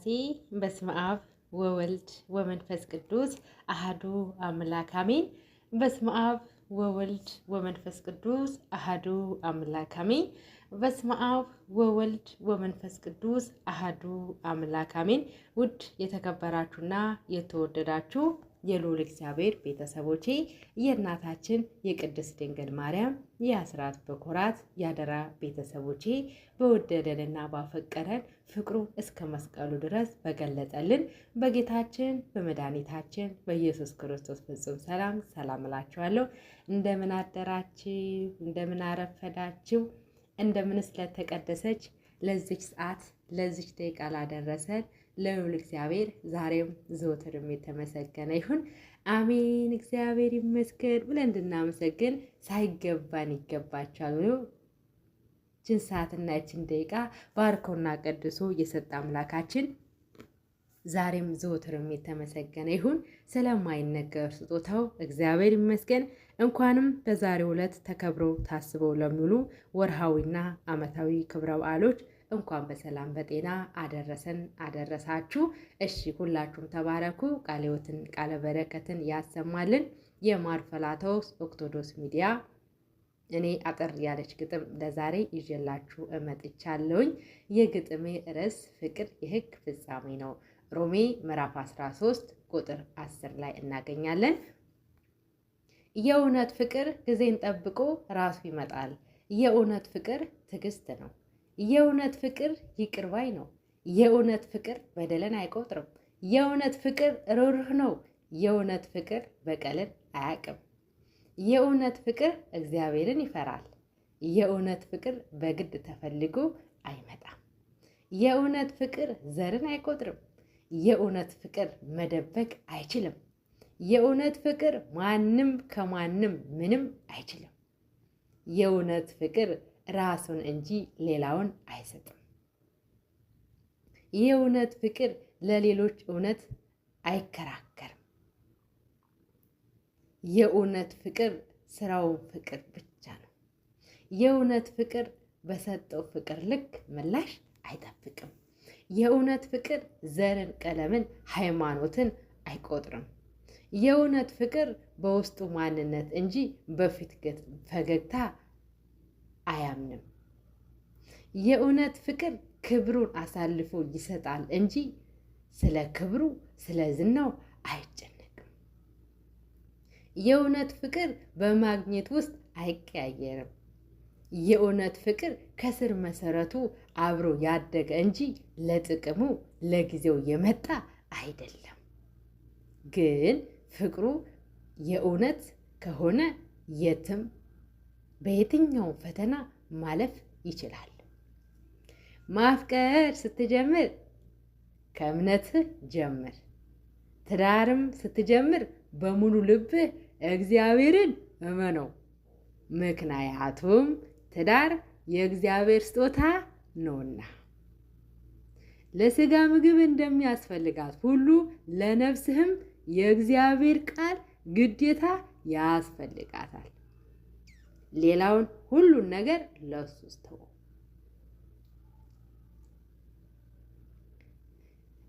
ሥላሴ በስመ አብ ወወልድ ወመንፈስ ቅዱስ አሐዱ አምላክ አሜን። በስመ አብ ወወልድ ወመንፈስ ቅዱስ አሐዱ አምላክ አሜን። በስመ አብ ወወልድ ወመንፈስ ቅዱስ አሐዱ አምላክ አሜን። ውድ የተከበራችሁና የተወደዳችሁ የልዑል እግዚአብሔር ቤተሰቦቼ የእናታችን የቅድስት ድንግል ማርያም የአስራት በኩራት ያደራ ቤተሰቦቼ በወደደንና ባፈቀረን ፍቅሩ እስከ መስቀሉ ድረስ በገለጠልን በጌታችን በመድኃኒታችን በኢየሱስ ክርስቶስ ፍጹም ሰላም እላችኋለሁ። እንደምን አደራችሁ? እንደምን አረፈዳችሁ? እንደምን ስለተቀደሰች ለዚች ሰዓት ለዚች ደቂቃ ላደረሰን ለልዑል እግዚአብሔር ዛሬም ዘወትርም የተመሰገነ ይሁን። አሜን። እግዚአብሔር ይመስገን ብለን እንድናመሰግን ሳይገባን ይገባችኋል ብሎ ይህችን ሰዓትና ይህችን ደቂቃ ባርኮና ቀድሶ የሰጠ አምላካችን ዛሬም ዘወትርም የተመሰገነ ይሁን። ስለማይነገር ስጦታው እግዚአብሔር ይመስገን። እንኳንም በዛሬው ዕለት ተከብረው ታስበው ለሚውሉ ወርሃዊና ዓመታዊ ክብረ በዓሎች እንኳን በሰላም በጤና አደረሰን አደረሳችሁ። እሺ ሁላችሁም ተባረኩ። ቃለ ሕይወትን ቃለ በረከትን ያሰማልን። የማርፈላታውስ ኦርቶዶክስ ሚዲያ እኔ አጠር ያለች ግጥም ለዛሬ ይዤላችሁ መጥቻለሁኝ። የግጥሜ ርዕስ ፍቅር የሕግ ፍጻሜ ነው። ሮሜ ምዕራፍ 13 ቁጥር 10 ላይ እናገኛለን። የእውነት ፍቅር ጊዜን ጠብቆ ራሱ ይመጣል። የእውነት ፍቅር ትዕግስት ነው። የእውነት ፍቅር ይቅር ባይ ነው። የእውነት ፍቅር በደልን አይቆጥርም። የእውነት ፍቅር ርኅሩህ ነው። የእውነት ፍቅር በቀልን አያውቅም። የእውነት ፍቅር እግዚአብሔርን ይፈራል። የእውነት ፍቅር በግድ ተፈልጎ አይመጣም። የእውነት ፍቅር ዘርን አይቆጥርም። የእውነት ፍቅር መደበቅ አይችልም። የእውነት ፍቅር ማንም ከማንም ምንም አይችልም። የእውነት ፍቅር ራሱን እንጂ ሌላውን አይሰጥም። የእውነት ፍቅር ለሌሎች እውነት አይከራከርም። የእውነት ፍቅር ስራውን ፍቅር ብቻ ነው። የእውነት ፍቅር በሰጠው ፍቅር ልክ ምላሽ አይጠብቅም። የእውነት ፍቅር ዘርን፣ ቀለምን፣ ሃይማኖትን አይቆጥርም። የእውነት ፍቅር በውስጡ ማንነት እንጂ በፊት ፈገግታ አያምንም። የእውነት ፍቅር ክብሩን አሳልፎ ይሰጣል እንጂ ስለ ክብሩ ስለ ዝናው አይጨነቅም። የእውነት ፍቅር በማግኘት ውስጥ አይቀያየርም። የእውነት ፍቅር ከስር መሰረቱ አብሮ ያደገ እንጂ ለጥቅሙ ለጊዜው የመጣ አይደለም። ግን ፍቅሩ የእውነት ከሆነ የትም በየትኛው ፈተና ማለፍ ይችላል። ማፍቀር ስትጀምር ከእምነትህ ጀምር። ትዳርም ስትጀምር በሙሉ ልብህ እግዚአብሔርን እመነው። ምክንያቱም ትዳር የእግዚአብሔር ስጦታ ነውና። ለስጋ ምግብ እንደሚያስፈልጋት ሁሉ ለነፍስህም የእግዚአብሔር ቃል ግዴታ ያስፈልጋታል። ሌላውን ሁሉን ነገር ለሱ ተው።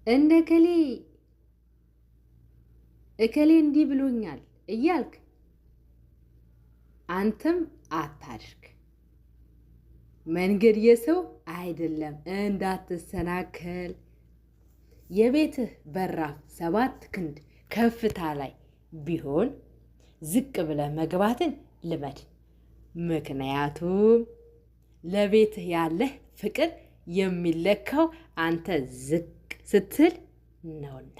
እንደ እከሌ እንዲህ ብሎኛል እያልክ አንተም አታድርግ። መንገድ የሰው አይደለም እንዳትሰናከል። የቤትህ በራፍ 7 ክንድ ከፍታ ላይ ቢሆን ዝቅ ብለህ መግባትን ልመድ። ምክንያቱም ለቤትህ ያለህ ፍቅር የሚለካው አንተ ዝቅ ስትል ነውና።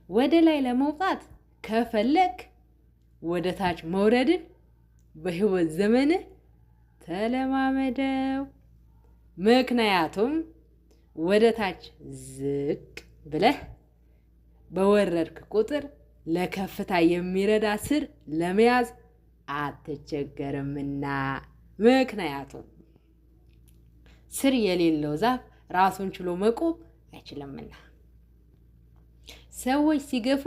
ወደ ላይ ለመውጣት ከፈለክ ወደ ታች መውረድን በሕይወት ዘመንህ ተለማመደው። ምክንያቱም ወደ ታች ዝቅ ብለህ በወረድክ ቁጥር ለከፍታ የሚረዳ ስር ለመያዝ አትቸገርምና። ምክንያቱም ስር የሌለው ዛፍ ራሱን ችሎ መቆም አይችልምና። ሰዎች ሲገፉ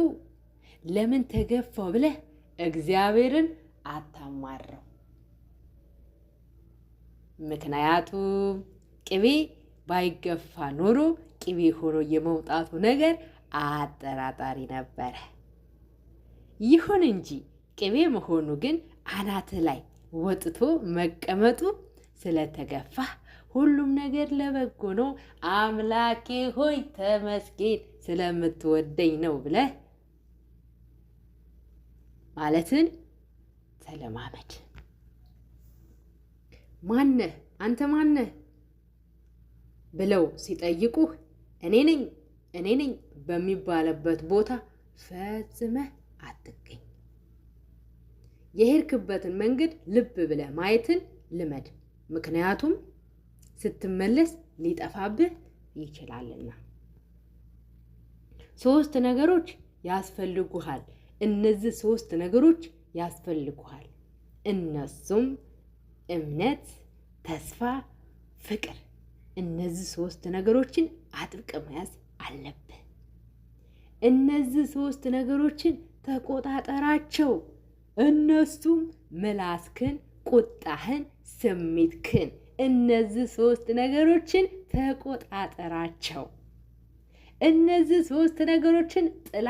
ለምን ተገፋው ብለህ እግዚአብሔርን አታማረው። ምክንያቱም ቅቤ ባይገፋ ኖሮ ቅቤ ሆኖ የመውጣቱ ነገር አጠራጣሪ ነበረ። ይሁን እንጂ ቅቤ መሆኑ ግን አናት ላይ ወጥቶ መቀመጡ ስለተገፋ ሁሉም ነገር ለበጎ ነው፣ አምላኬ ሆይ ተመስገን ስለምትወደኝ ነው ብለህ ማለትን ተለማመድ። ማነህ አንተ ማነህ ብለው ሲጠይቁህ እኔ ነኝ በሚባልበት ቦታ ፈጽመህ አትገኝ። የሄድክበትን መንገድ ልብ ብለህ ማየትን ልመድ። ምክንያቱም ስትመለስ ሊጠፋብህ ይችላልና። 3 ነገሮች ያስፈልጉሃል። እነዚህ 3 ነገሮች ያስፈልጉሃል። እነሱም እምነት፣ ተስፋ፣ ፍቅር። እነዚህ 3 ነገሮችን አጥብቅ መያዝ አለብህ። እነዚህ 3 ነገሮችን ተቆጣጠራቸው። እነሱም ምላስክን፣ ቁጣህን፣ ስሜትክን። እነዚህ 3 ነገሮችን ተቆጣጠራቸው። እነዚህ 3 ነገሮችን ጥላ።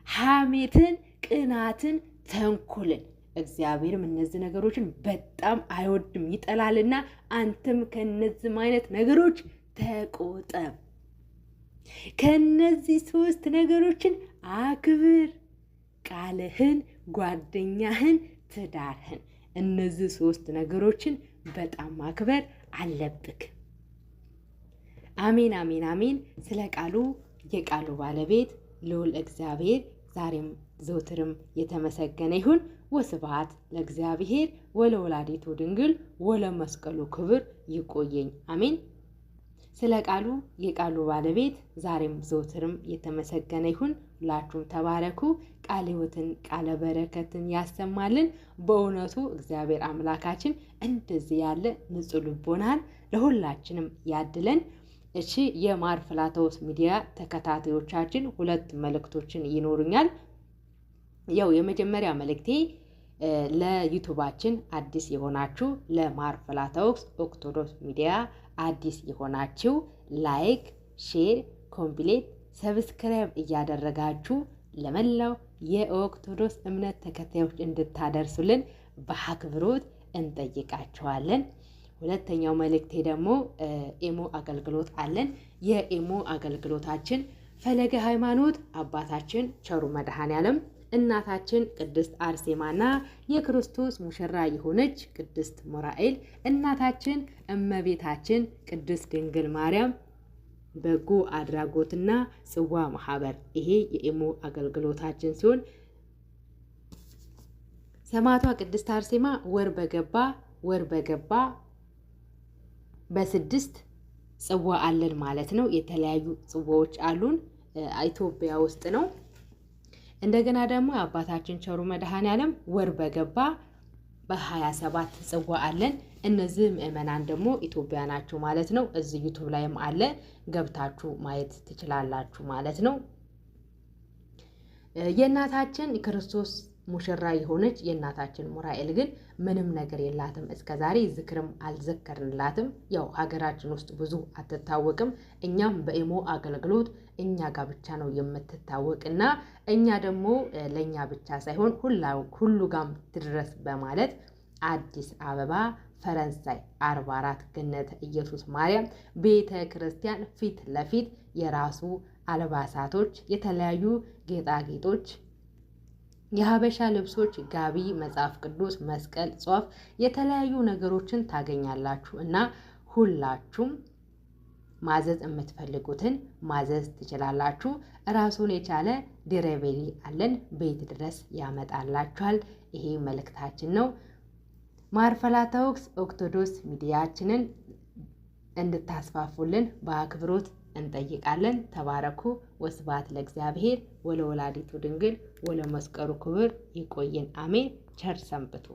ሐሜትን፣ ቅናትን፣ ተንኮልን። እግዚአብሔርም እነዚህ ነገሮችን በጣም አይወድም ይጠላልና፣ አንተም ከነዚህ አይነት ነገሮች ተቆጠብ። ከነዚህ 3 ነገሮችን አክብር። ቃልህን፣ ጓደኛህን፣ ትዳርህን። እነዚህ 3 ነገሮችን በጣም ማክበር አለብክ። አሜን አሜን አሜን። ስለ ቃሉ የቃሉ ባለቤት ልዑል እግዚአብሔር ዛሬም ዘውትርም የተመሰገነ ይሁን። ወስብሐት ለእግዚአብሔር ወለወላዲቱ ድንግል ወለመስቀሉ ክብር። ይቆየኝ። አሜን። ስለ ቃሉ የቃሉ ባለቤት ዛሬም ዘውትርም የተመሰገነ ይሁን። ሁላችሁም ተባረኩ። ቃለ ሕይወትን ቃለ በረከትን ያሰማልን። በእውነቱ እግዚአብሔር አምላካችን እንደዚህ ያለ ንጹሕ ልቦናን ለሁላችንም ያድለን። እሺ የማር ፍላታውስ ሚዲያ ተከታታዮቻችን 2 መልእክቶችን ይኖሩኛል። ያው የመጀመሪያ መልእክቴ ለዩቲዩባችን አዲስ የሆናችሁ ለማር ፍላታውስ ኦርቶዶክስ ሚዲያ አዲስ የሆናችሁ ላይክ፣ ሼር፣ ኮምፕሌት፣ ሰብስክራይብ እያደረጋችሁ ለመላው የኦርቶዶክስ እምነት ተከታዮች እንድታደርሱልን በአክብሮት እንጠይቃችኋለን። ሁለተኛው መልእክቴ ደግሞ ኢሞ አገልግሎት አለን። የኢሞ አገልግሎታችን ፈለገ ሃይማኖት አባታችን ቸሩ መድኃኔዓለም እናታችን ቅድስት አርሴማና የክርስቶስ ሙሽራ የሆነች ቅድስት ሞራኤል እናታችን እመቤታችን ቅድስት ድንግል ማርያም በጎ አድራጎትና ጽዋ ማህበር ይሄ የኢሞ አገልግሎታችን ሲሆን ሰማዕቷ ቅድስት አርሴማ ወር በገባ በ6 ጽዋ አለን ማለት ነው። የተለያዩ ጽዋዎች አሉን። ኢትዮጵያ ውስጥ ነው። እንደገና ደግሞ አባታችን ቸሩ መድኃኔዓለም ወር በገባ በ27 ጽዋ አለን። እነዚህ ምእመናን ደግሞ ኢትዮጵያ ናቸው ማለት ነው። እዚህ ዩቲዩብ ላይም አለ፣ ገብታችሁ ማየት ትችላላችሁ ማለት ነው። የእናታችን ክርስቶስ ሙሽራ የሆነች የእናታችን ሞራኤል ግን ምንም ነገር የላትም። እስከዛሬ ዝክርም አልዘከርንላትም። ያው ሀገራችን ውስጥ ብዙ አትታወቅም። እኛም በኢሞ አገልግሎት እኛ ጋር ብቻ ነው የምትታወቅና እኛ ደግሞ ለኛ ብቻ ሳይሆን ሁሉ ጋም ትድረስ በማለት አዲስ አበባ ፈረንሳይ 44 ገነተ ኢየሱስ ማርያም ቤተ ክርስቲያን ፊት ለፊት የራሱ አልባሳቶች፣ የተለያዩ ጌጣጌጦች፣ የሀበሻ ልብሶች፣ ጋቢ፣ መጽሐፍ ቅዱስ፣ መስቀል፣ ጿፍ፣ የተለያዩ ነገሮችን ታገኛላችሁ እና ሁላችሁም ማዘዝ የምትፈልጉትን ማዘዝ ትችላላችሁ። ራሱን የቻለ ዲሬቬሪ አለን፣ ቤት ድረስ ያመጣላችኋል። ይሄ መልእክታችን ነው። ማር ፍላታውስ ኦርቶዶክስ ሚዲያችንን እንድታስፋፉልን በአክብሮት እንጠይቃለን። ተባረኩ። ወስብሐት ለእግዚአብሔር ወለወላዲቱ ድንግል ወለመስቀሉ ክቡር። ይቆየን። አሜን። ቸር ሰንብቱ።